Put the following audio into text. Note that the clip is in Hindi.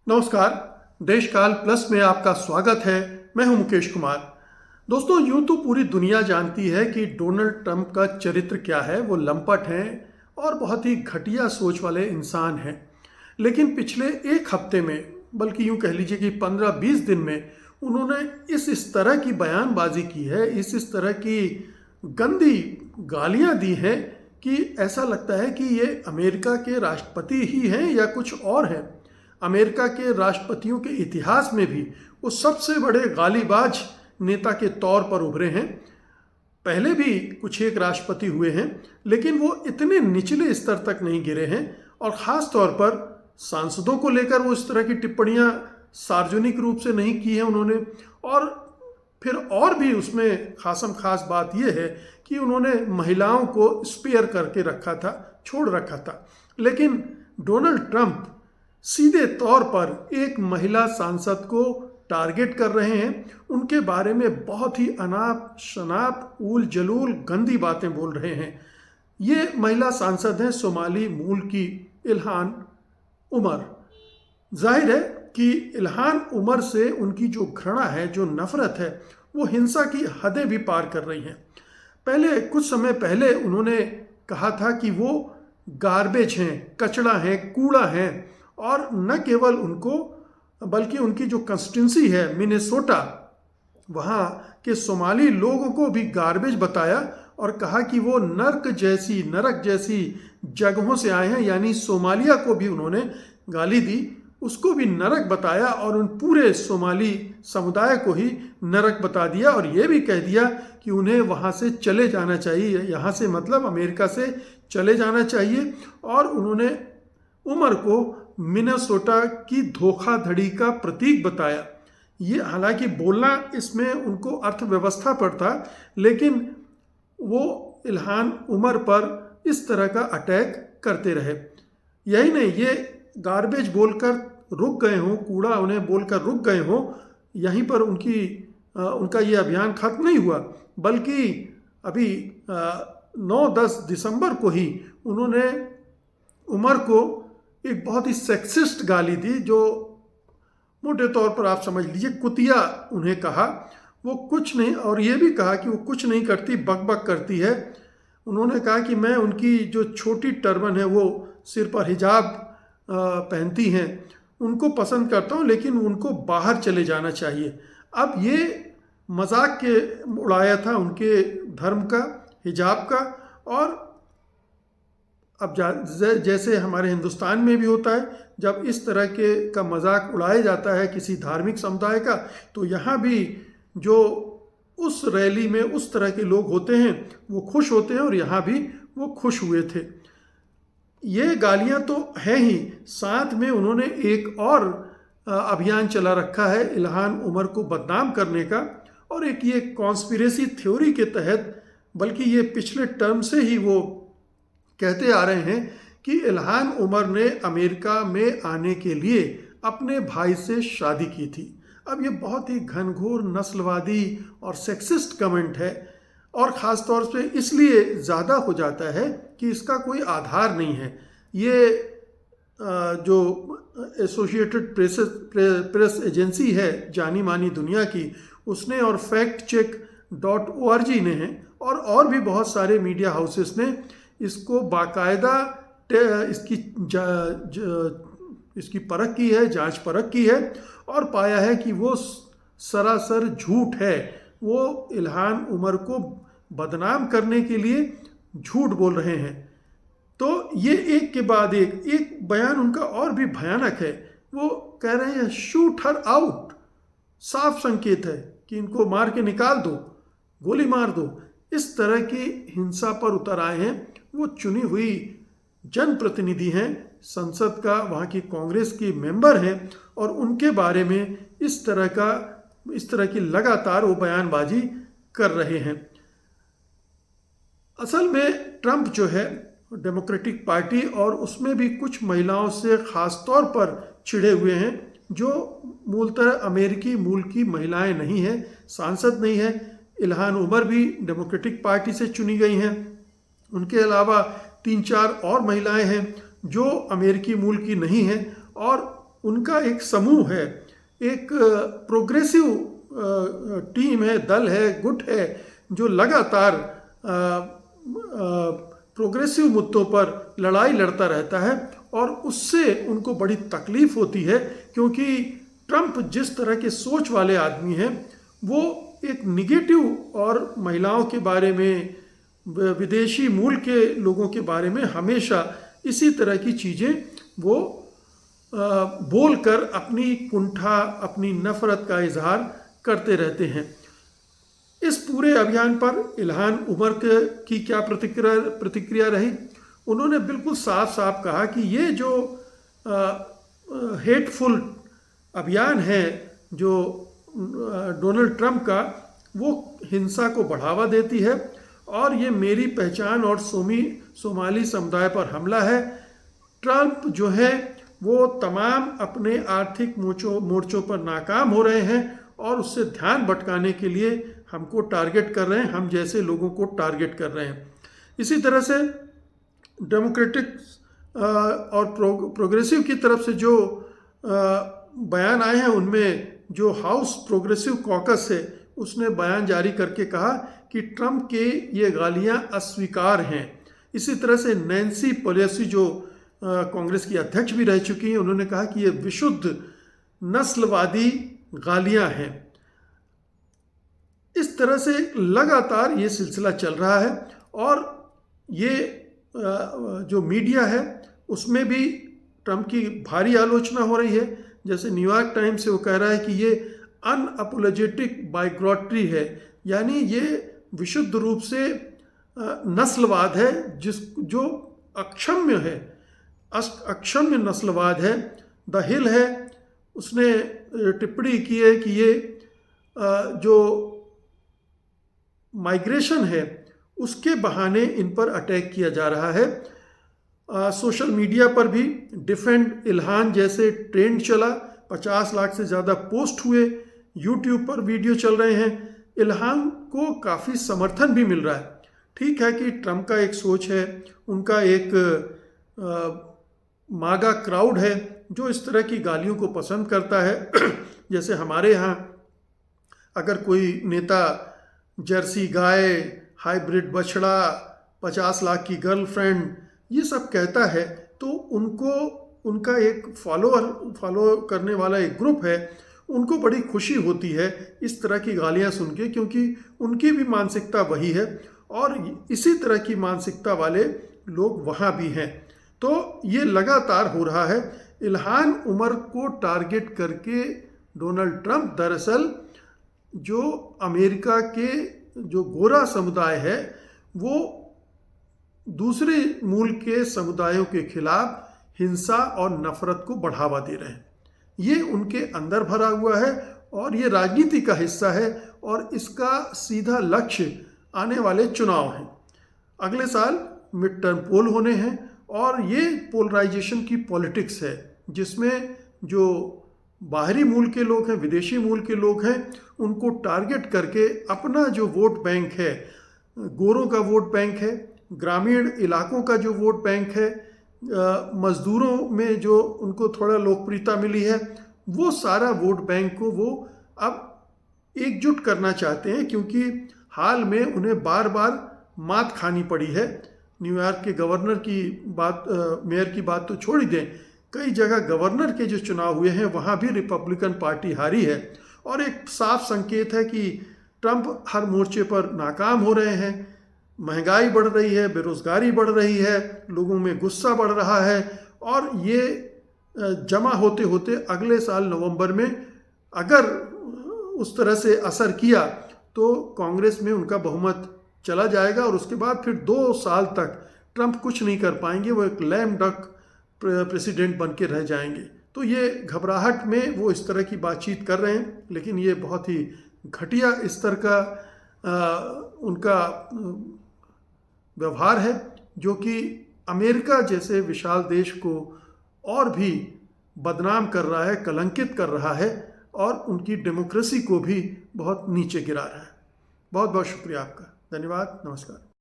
नमस्कार। देशकाल प्लस में आपका स्वागत है। मैं हूं मुकेश कुमार। दोस्तों, यूं तो पूरी दुनिया जानती है कि डोनाल्ड ट्रंप का चरित्र क्या है। वो लंपट हैं और बहुत ही घटिया सोच वाले इंसान हैं। लेकिन पिछले एक हफ्ते में, बल्कि यूं कह लीजिए कि 15-20 दिन में, उन्होंने इस तरह की बयानबाजी की है, इस तरह की गंदी गालियां दी हैं कि ऐसा लगता है कि ये अमेरिका के राष्ट्रपति ही हैं या कुछ और हैं। अमेरिका के राष्ट्रपतियों के इतिहास में भी वो सबसे बड़े गालीबाज नेता के तौर पर उभरे हैं। पहले भी कुछ एक राष्ट्रपति हुए हैं, लेकिन वो इतने निचले स्तर तक नहीं गिरे हैं। और ख़ास तौर पर सांसदों को लेकर वो इस तरह की टिप्पणियां सार्वजनिक रूप से नहीं की हैं उन्होंने। और फिर और भी उसमें खासम खास बात यह है कि उन्होंने महिलाओं को स्पेयर करके रखा था, छोड़ रखा था। लेकिन डोनाल्ड ट्रंप सीधे तौर पर एक महिला सांसद को टारगेट कर रहे हैं, उनके बारे में बहुत ही अनाप शनाप ऊल जलूल गंदी बातें बोल रहे हैं। ये महिला सांसद हैं सोमाली मूल की इल्हान उमर। जाहिर है कि इल्हान उमर से उनकी जो घृणा है, जो नफरत है, वो हिंसा की हदें भी पार कर रही हैं। पहले कुछ समय पहले उन्होंने कहा था कि वो गार्बेज हैं, कचड़ा हैं, कूड़ा हैं। और न केवल उनको, बल्कि उनकी जो कंस्टिट्यूंसी है मिनेसोटा, वहाँ के सोमाली लोगों को भी गार्बेज बताया और कहा कि वो नरक जैसी जगहों से आए हैं। यानी सोमालिया को भी उन्होंने गाली दी, उसको भी नरक बताया और उन पूरे सोमाली समुदाय को ही नरक बता दिया। और ये भी कह दिया कि उन्हें वहाँ से चले जाना चाहिए, यहाँ से मतलब अमेरिका से चले जाना चाहिए। और उन्होंने उमर को मिनेसोटा की धोखाधड़ी का प्रतीक बताया। ये हालांकि बोलना इसमें उनको अर्थव्यवस्था पर था, लेकिन वो इल्हान उमर पर इस तरह का अटैक करते रहे। यही नहीं, ये गार्बेज बोलकर रुक गए हों, कूड़ा उन्हें बोलकर रुक गए हों, यहीं पर उनका ये अभियान खत्म नहीं हुआ, बल्कि अभी 9-10 दिसंबर को ही उन्होंने उमर को एक बहुत ही सेक्सिस्ट गाली दी, जो मोटे तौर पर आप समझ लीजिए कुतिया उन्हें कहा। वो कुछ नहीं, और ये भी कहा कि वो कुछ नहीं करती, बक करती है। उन्होंने कहा कि मैं उनकी जो छोटी टर्बन है, वो सिर पर हिजाब पहनती हैं, उनको पसंद करता हूँ, लेकिन उनको बाहर चले जाना चाहिए। अब ये मजाक के उड़ाया था उनके धर्म का, हिजाब का। और अब जैसे हमारे हिंदुस्तान में भी होता है, जब इस तरह का मजाक उड़ाया जाता है किसी धार्मिक समुदाय का, तो यहाँ भी जो उस रैली में उस तरह के लोग होते हैं वो खुश होते हैं, और यहाँ भी वो खुश हुए थे। ये गालियाँ तो हैं ही, साथ में उन्होंने एक और अभियान चला रखा है इल्हान उमर को बदनाम करने का। और एक ये कॉन्स्पिरेसी थ्योरी के तहत, बल्कि ये पिछले टर्म से ही वो कहते आ रहे हैं कि इल्हान उमर ने अमेरिका में आने के लिए अपने भाई से शादी की थी। अब ये बहुत ही घनघोर नस्लवादी और सेक्सिस्ट कमेंट है, और ख़ास तौर से इसलिए ज़्यादा हो जाता है कि इसका कोई आधार नहीं है। ये जो एसोसिएटेड प्रेस एजेंसी है जानी मानी दुनिया की, उसने, और factcheck.org ने हैं, और भी बहुत सारे मीडिया हाउसेस ने इसको बाकायदा इसकी परख की है, जांच परख की है, और पाया है कि वो सरासर झूठ है। वो इल्हान उमर को बदनाम करने के लिए झूठ बोल रहे हैं। तो ये एक के बाद एक बयान उनका और भी भयानक है। वो कह रहे हैं शूट हर आउट। साफ संकेत है कि इनको मार के निकाल दो, गोली मार दो। इस तरह की हिंसा पर उतर आए हैं। वो चुनी हुई जनप्रतिनिधि हैं, संसद का, वहाँ की कांग्रेस की मेंबर हैं, और उनके बारे में इस तरह की लगातार वो बयानबाजी कर रहे हैं। असल में ट्रंप जो है, डेमोक्रेटिक पार्टी, और उसमें भी कुछ महिलाओं से ख़ास तौर पर चिढ़े हुए हैं, जो मूलतः अमेरिकी मूल की महिलाएं नहीं हैं, सांसद नहीं है। इल्हान उमर भी डेमोक्रेटिक पार्टी से चुनी गई हैं। उनके अलावा 3-4 और महिलाएं हैं जो अमेरिकी मूल की नहीं हैं, और उनका एक समूह है, एक प्रोग्रेसिव टीम है, दल है, गुट है, जो लगातार प्रोग्रेसिव मुद्दों पर लड़ाई लड़ता रहता है। और उससे उनको बड़ी तकलीफ होती है, क्योंकि ट्रंप जिस तरह के सोच वाले आदमी हैं, वो एक निगेटिव और महिलाओं के बारे में, विदेशी मूल के लोगों के बारे में हमेशा इसी तरह की चीज़ें वो बोलकर अपनी कुंठा, अपनी नफरत का इजहार करते रहते हैं। इस पूरे अभियान पर इल्हान उमर की क्या प्रतिक्रिया रही? उन्होंने बिल्कुल साफ साफ कहा कि ये जो हेटफुल अभियान है जो डोनाल्ड ट्रंप का, वो हिंसा को बढ़ावा देती है और ये मेरी पहचान और सोमाली समुदाय पर हमला है। ट्रंप जो है वो तमाम अपने आर्थिक मोर्चों पर नाकाम हो रहे हैं और उससे ध्यान भटकाने के लिए हमको टारगेट कर रहे हैं, हम जैसे लोगों को टारगेट कर रहे हैं। इसी तरह से डेमोक्रेटिक और प्रोग्रेसिव की तरफ से जो बयान आए हैं, उनमें जो हाउस प्रोग्रेसिव कॉकस है उसने बयान जारी करके कहा कि ट्रंप के ये गालियां अस्वीकार हैं। इसी तरह से नैन्सी पेलोसी जो कांग्रेस की अध्यक्ष भी रह चुकी हैं, उन्होंने कहा कि ये विशुद्ध नस्लवादी गालियां हैं। इस तरह से लगातार ये सिलसिला चल रहा है और ये जो मीडिया है उसमें भी ट्रंप की भारी आलोचना हो रही है। जैसे न्यूयॉर्क टाइम्स से वो कह रहा है कि ये अनअपोलोजेटिक बाइग्रोट्री है, यानी ये विशुद्ध रूप से नस्लवाद है, जो अक्षम्य है, अक्षम्य नस्लवाद है। द हिल है, उसने टिप्पणी की है कि ये जो माइग्रेशन है उसके बहाने इन पर अटैक किया जा रहा है। सोशल मीडिया पर भी डिफेंड इल्हान जैसे ट्रेंड चला, 50 लाख से ज़्यादा पोस्ट हुए, यूट्यूब पर वीडियो चल रहे हैं। इल्हान को काफ़ी समर्थन भी मिल रहा है। ठीक है कि ट्रंप का एक सोच है, उनका एक मागा क्राउड है जो इस तरह की गालियों को पसंद करता है। जैसे हमारे यहाँ अगर कोई नेता जर्सी गाय, हाइब्रिड बछड़ा, 50 लाख की गर्लफ्रेंड, ये सब कहता है तो उनका एक फॉलो करने वाला एक ग्रुप है, उनको बड़ी खुशी होती है इस तरह की गालियाँ सुन के, क्योंकि उनकी भी मानसिकता वही है और इसी तरह की मानसिकता वाले लोग वहाँ भी हैं। तो ये लगातार हो रहा है। इल्हान उमर को टारगेट करके डोनाल्ड ट्रंप दरअसल जो अमेरिका के जो गोरा समुदाय है वो दूसरे मूल के समुदायों के खिलाफ हिंसा और नफरत को बढ़ावा दे रहे हैं। ये उनके अंदर भरा हुआ है और ये राजनीति का हिस्सा है और इसका सीधा लक्ष्य आने वाले चुनाव हैं। अगले साल मिड टर्म पोल होने हैं और ये पोलराइजेशन की पॉलिटिक्स है, जिसमें जो बाहरी मूल के लोग हैं, विदेशी मूल के लोग हैं, उनको टारगेट करके अपना जो वोट बैंक है, गोरों का वोट बैंक है, ग्रामीण इलाकों का जो वोट बैंक है, मजदूरों में जो उनको थोड़ा लोकप्रियता मिली है, वो सारा वोट बैंक को वो अब एकजुट करना चाहते हैं, क्योंकि हाल में उन्हें बार बार मात खानी पड़ी है। न्यूयॉर्क के गवर्नर की बात, मेयर की बात तो छोड़ ही दें, कई जगह गवर्नर के जो चुनाव हुए हैं वहाँ भी रिपब्लिकन पार्टी हारी है और एक साफ संकेत है कि ट्रंप हर मोर्चे पर नाकाम हो रहे हैं। महंगाई बढ़ रही है, बेरोजगारी बढ़ रही है, लोगों में गुस्सा बढ़ रहा है और ये जमा होते होते अगले साल नवंबर में अगर उस तरह से असर किया तो कांग्रेस में उनका बहुमत चला जाएगा और उसके बाद फिर 2 साल तक ट्रंप कुछ नहीं कर पाएंगे, वो एक लैम डक प्रेसिडेंट बन के रह जाएंगे। तो ये घबराहट में वो इस तरह की बातचीत कर रहे हैं, लेकिन ये बहुत ही घटिया स्तर का उनका व्यवहार है, जो कि अमेरिका जैसे विशाल देश को और भी बदनाम कर रहा है, कलंकित कर रहा है और उनकी डेमोक्रेसी को भी बहुत नीचे गिरा रहा है। बहुत बहुत शुक्रिया आपका। धन्यवाद। नमस्कार।